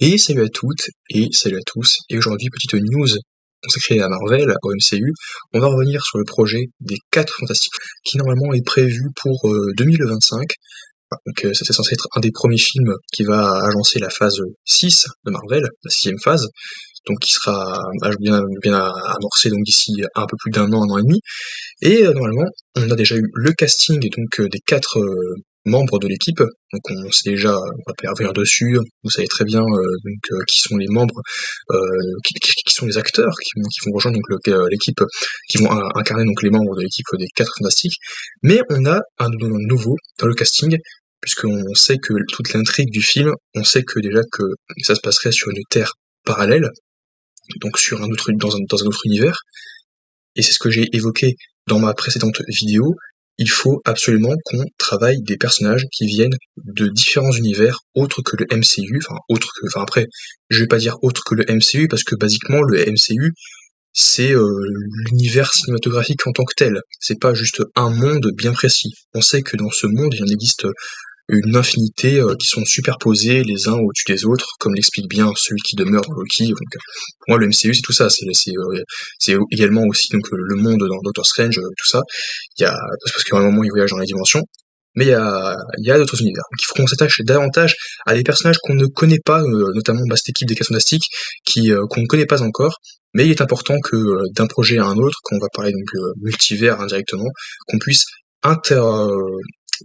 Et salut à toutes et salut à tous. Et aujourd'hui, petite news consacrée à Marvel, au MCU. On va revenir sur le projet des 4 Fantastiques, qui normalement est prévu pour 2025. Donc c'était censé être un des premiers films qui va agencer la phase 6 de Marvel, la sixième phase, donc qui sera bien amorcée donc d'ici un peu plus d'un an et demi. Et normalement, on a déjà eu le casting des 4 membres de l'équipe. Donc on sait déjà, on va pas y revenir dessus, vous savez très bien qui sont les membres, euh, qui sont les acteurs qui vont rejoindre l'équipe, qui vont incarner donc les membres de l'équipe des 4 Fantastiques. Mais on a un nouveau dans le casting, puisqu'on sait que toute l'intrigue du film, on sait que déjà que ça se passerait sur une Terre parallèle, donc sur un autre, dans un autre univers. Et c'est ce que j'ai évoqué dans ma précédente vidéo, il faut absolument qu'on travaille des personnages qui viennent de différents univers autres que le MCU, après, je vais pas dire autre que le MCU parce que basiquement le MCU c'est l'univers cinématographique en tant que tel, c'est pas juste un monde bien précis. On sait que dans ce monde il en existe une infinité qui sont superposés les uns au-dessus des autres, comme l'explique bien celui qui demeure dans Loki. Donc, pour moi, le MCU, c'est tout ça. C'est également aussi donc le monde dans Doctor Strange, tout ça. Il y a parce qu'à un moment, il voyage dans les dimensions. Mais il y a d'autres univers. Donc il faut qu'on s'attache davantage à des personnages qu'on ne connaît pas, notamment cette équipe des 4 Fantastiques, qu'on ne connaît pas encore. Mais il est important que d'un projet à un autre, quand on va parler donc multivers indirectement, qu'on puisse inter,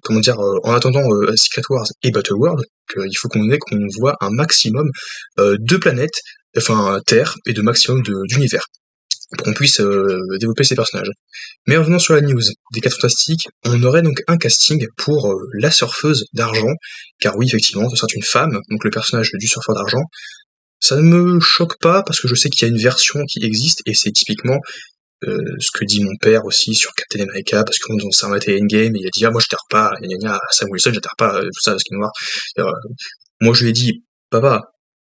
comment dire, en attendant Secret Wars et Battle World, il faut qu'on voit un maximum de planètes, enfin Terre, et de maximum d'univers, pour qu'on puisse développer ces personnages. Mais revenons sur la news des 4 Fantastiques, on aurait donc un casting pour la surfeuse d'argent, car oui, effectivement, ce sera une femme, donc le personnage du surfeur d'argent. Ça ne me choque pas, parce que je sais qu'il y a une version qui existe, et c'est typiquement ce que dit mon père aussi sur Captain America, parce qu'on s'est arrêté Endgame, et il a dit, ah, moi, je t'adore pas, gna gna gna, Sam Wilson, je t'adore pas, tout ça, parce qu'il est noir. Euh, Moi, je lui ai dit, papa,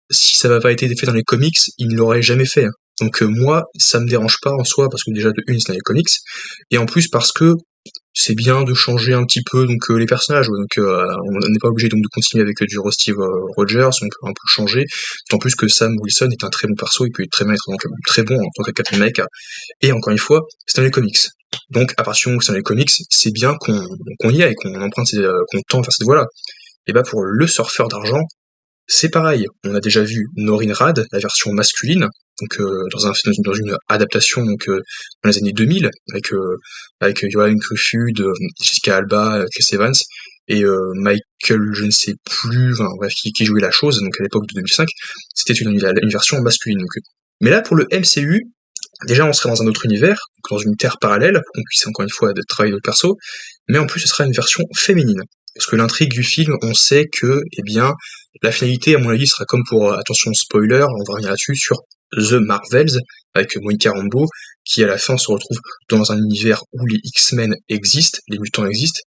si ça n'avait pas été fait dans les comics, il ne l'aurait jamais fait, hein. Donc, moi, ça me dérange pas en soi, parce que déjà, de une, c'est dans les comics, et en plus, parce que c'est bien de changer un petit peu les personnages. Donc on n'est pas obligé donc de continuer avec du Steve Rogers, on peut un peu changer. D'autant plus que Sam Wilson est un très bon perso, il peut très bien être donc, très bon en tant que Captain America. Et encore une fois, c'est dans les comics. Donc à partir du moment où c'est dans les comics, c'est bien qu'on y aille, qu'on emprunte, qu'on tente vers cette voie-là. Et bah pour le surfeur d'argent, c'est pareil, on a déjà vu Norrin Rad, la version masculine, donc dans une adaptation dans les années 2000 avec Johan Cruchud, Jessica Alba, Chris Evans et Michael je ne sais plus, enfin bref qui jouait la chose donc à l'époque de 2005, c'était une version masculine. Mais là pour le MCU, déjà on serait dans un autre univers, donc dans une terre parallèle, pour qu'on puisse encore une fois travailler notre perso, mais en plus ce sera une version féminine. Parce que l'intrigue du film, on sait que, eh bien, la finalité, à mon avis, sera comme pour, attention spoiler, on va revenir là-dessus, sur The Marvels, avec Monica Rambeau, qui à la fin se retrouve dans un univers où les X-Men existent, les mutants existent.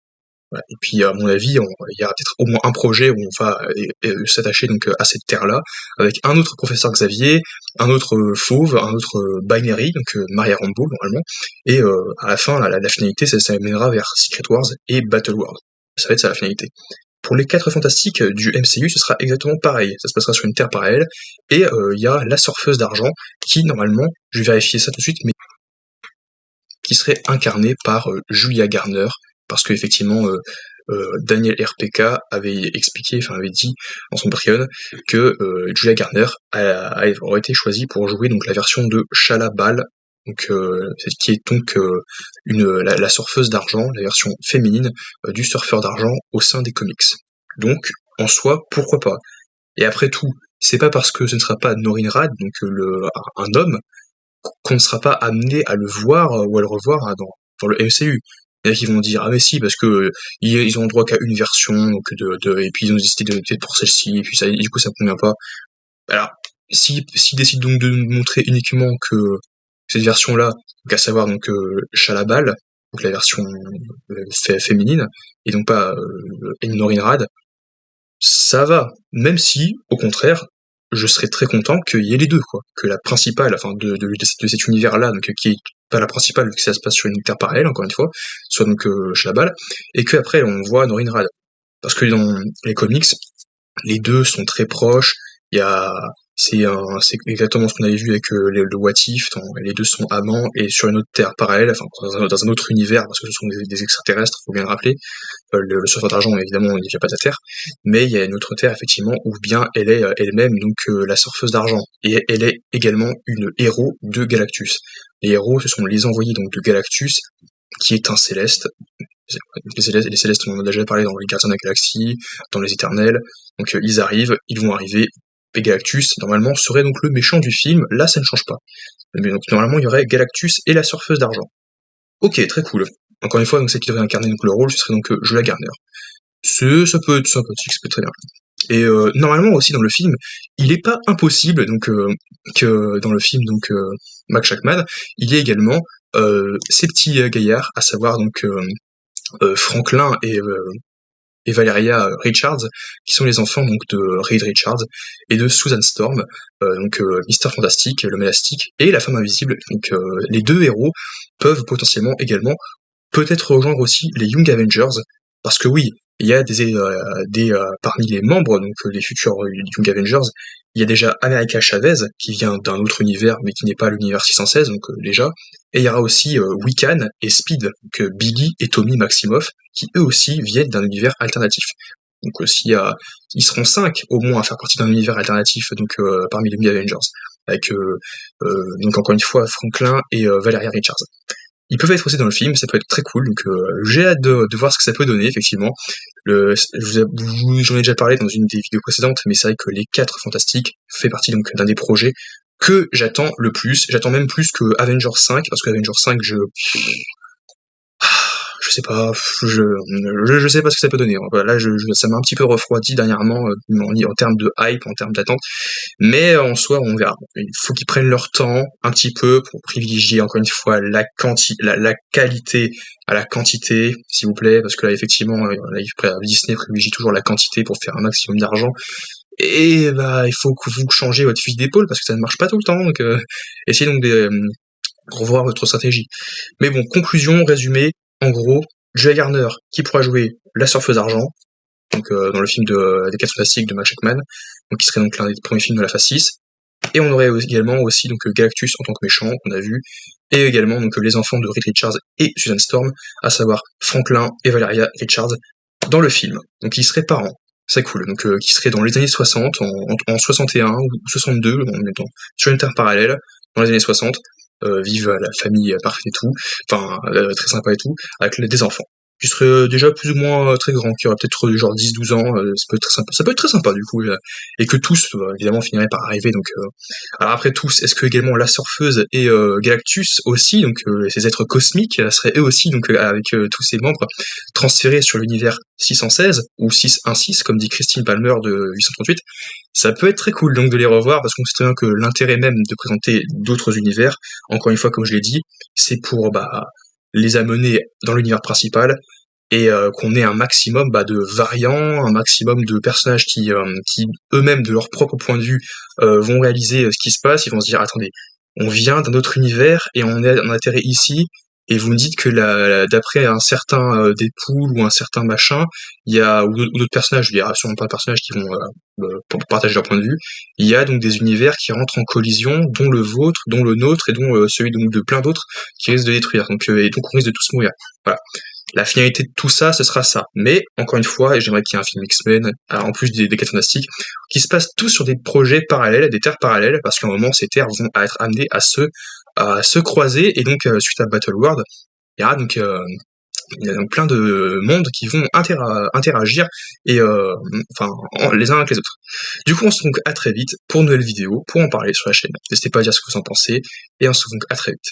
Voilà. Et puis, à mon avis, il y aura peut-être au moins un projet où on va s'attacher donc à cette terre-là, avec un autre professeur Xavier, un autre fauve, un autre binary, donc Maria Rambeau normalement, et à la fin, la finalité, ça mènera vers Secret Wars et Battle World. Ça va être ça la finalité. Pour les 4 fantastiques du MCU, ce sera exactement pareil. Ça se passera sur une terre parallèle, et il y a la surfeuse d'argent qui, normalement, je vais vérifier ça tout de suite, mais qui serait incarnée par Julia Garner, parce que effectivement Daniel RPK avait expliqué, enfin avait dit dans son Patreon que Julia Garner aurait été choisie pour jouer donc la version de Shala Bal, donc qui est donc la surfeuse d'argent, la version féminine du surfeur d'argent au sein des comics. Donc en soi, pourquoi pas. Et après tout, c'est pas parce que ce ne sera pas Norrin Rad, donc un homme, qu'on ne sera pas amené à le voir ou à le revoir dans le MCU. Il y en a qui vont dire ah mais si parce que ils ont droit qu'à une version donc et puis ils ont décidé de peut-être pour celle-ci et puis ça du coup ça convient pas. Alors s'ils décident donc de nous montrer uniquement que cette version-là, donc à savoir donc Shalabal, donc la version féminine et donc pas Norin Rad, ça va. Même si, au contraire, je serais très content qu'il y ait les deux, quoi. Que la principale, enfin, de cet univers-là, donc, qui est pas la principale, vu que ça se passe sur une terre parallèle, encore une fois, soit donc Shabal, et qu'après, on voit Norin Rad. Parce que dans les comics, les deux sont très proches, Il y a c'est exactement ce qu'on avait vu avec le What If, les deux sont amants, et sur une autre terre parallèle, enfin dans un autre univers, parce que ce sont des extraterrestres, faut bien le rappeler. Le surfeur d'argent, évidemment, il n'y a pas de la Terre, mais il y a une autre Terre, effectivement, où bien elle est elle-même donc la surfeuse d'argent, et elle est également une héros de Galactus. Les héros, ce sont les envoyés donc de Galactus, qui est un céleste. Les célestes, on en a déjà parlé dans les Gardiens de la Galaxie, dans les Éternels. Donc ils vont arriver. Et Galactus, normalement, serait donc le méchant du film. Là, ça ne change pas. Mais donc, normalement, il y aurait Galactus et la surfeuse d'argent. Ok, très cool. Encore une fois, donc celle qui devrait incarner donc le rôle, ce serait donc Julia Garner. Ça peut être sympathique, ça peut être très bien. Et normalement aussi dans le film, il n'est pas impossible donc que dans le film donc Mac Shackman, il y ait également ces petits gaillards, à savoir donc Franklin et Valeria Richards, qui sont les enfants donc de Reed Richards et de Susan Storm, donc Mister Fantastique, le Mélastique et la Femme Invisible. Donc les deux héros peuvent potentiellement également peut-être rejoindre aussi les Young Avengers, parce que oui, il y a parmi les membres, donc les futurs Young Avengers, il y a déjà America Chavez, qui vient d'un autre univers, mais qui n'est pas l'univers 616, donc déjà, et il y aura aussi Wiccan et Speed, donc Billy et Tommy Maximoff, qui eux aussi viennent d'un univers alternatif. Donc aussi, ils seront 5 au moins à faire partie d'un univers alternatif, donc parmi les Young Avengers, avec donc encore une fois Franklin et Valeria Richards. Ils peuvent être aussi dans le film, ça peut être très cool, donc j'ai hâte de voir ce que ça peut donner, effectivement. J'en ai déjà parlé dans une des vidéos précédentes, mais c'est vrai que les 4 Fantastiques fait partie donc d'un des projets que j'attends le plus. J'attends même plus que Avengers 5, parce que Avengers 5, je sais pas, je sais pas ce que ça peut donner. Voilà, là, ça m'a un petit peu refroidi dernièrement en termes de hype, en termes d'attente. Mais en soi, on verra. Il faut qu'ils prennent leur temps un petit peu pour privilégier encore une fois la qualité à la quantité, s'il vous plaît, parce que là, effectivement, Disney privilégie toujours la quantité pour faire un maximum d'argent. Et bah, il faut que vous changez votre fusil d'épaule parce que ça ne marche pas tout le temps. Donc, essayez donc de revoir votre stratégie. Mais bon, conclusion, résumé, en gros, Julia Garner qui pourra jouer la surfeuse d'argent, donc dans le film des 4 Fantastiques de Mac Shackman, donc qui serait donc l'un des premiers films de la phase 6. Et on aurait également aussi donc Galactus en tant que méchant qu'on a vu, et également donc les enfants de Reed Richards et Susan Storm, à savoir Franklin et Valeria Richards dans le film. Donc ils seraient parents. C'est cool. Donc qui seraient dans les années 60, en 61 ou 62, en même temps, sur une terre parallèle, dans les années 60. Vive la famille parfaite et tout, enfin très sympa et tout, avec des enfants qui seraient déjà plus ou moins très grands, qui auraient peut-être genre 10-12 ans, ça peut être très sympa. Ça peut être très sympa du coup, et que tous évidemment finiraient par arriver. Donc alors après tous, est-ce que également la surfeuse et Galactus aussi, donc ces êtres cosmiques, seraient eux aussi donc avec tous ces membres transférés sur l'univers 616 ou 616 comme dit Christine Palmer de 838. Ça peut être très cool donc de les revoir parce qu'on sait très bien que l'intérêt même de présenter d'autres univers, encore une fois comme je l'ai dit, c'est pour les amener dans l'univers principal et qu'on ait un maximum de variants, un maximum de personnages qui eux-mêmes de leur propre point de vue vont réaliser ce qui se passe, ils vont se dire attendez, on vient d'un autre univers et on atterrit ici et vous me dites que d'après un certain Deadpool ou un certain machin, il y a ou d'autres personnages, il y a sûrement pas de personnages qui vont pour partager leur point de vue, il y a donc des univers qui rentrent en collision, dont le vôtre, dont le nôtre et dont celui donc de plein d'autres qui risquent de détruire. Et donc on risque de tous mourir. Voilà. La finalité de tout ça, ce sera ça. Mais, encore une fois, et j'aimerais qu'il y ait un film X-Men, en plus des 4 Fantastiques, qui se passe tous sur des projets parallèles, des terres parallèles, parce qu'à un moment, ces terres vont être amenées à se croiser, et donc, suite à Battle World, il y a donc plein de mondes qui vont interagir et les uns avec les autres. Du coup, on se retrouve donc à très vite pour une nouvelle vidéo, pour en parler sur la chaîne. N'hésitez pas à dire ce que vous en pensez, et on se retrouve donc à très vite.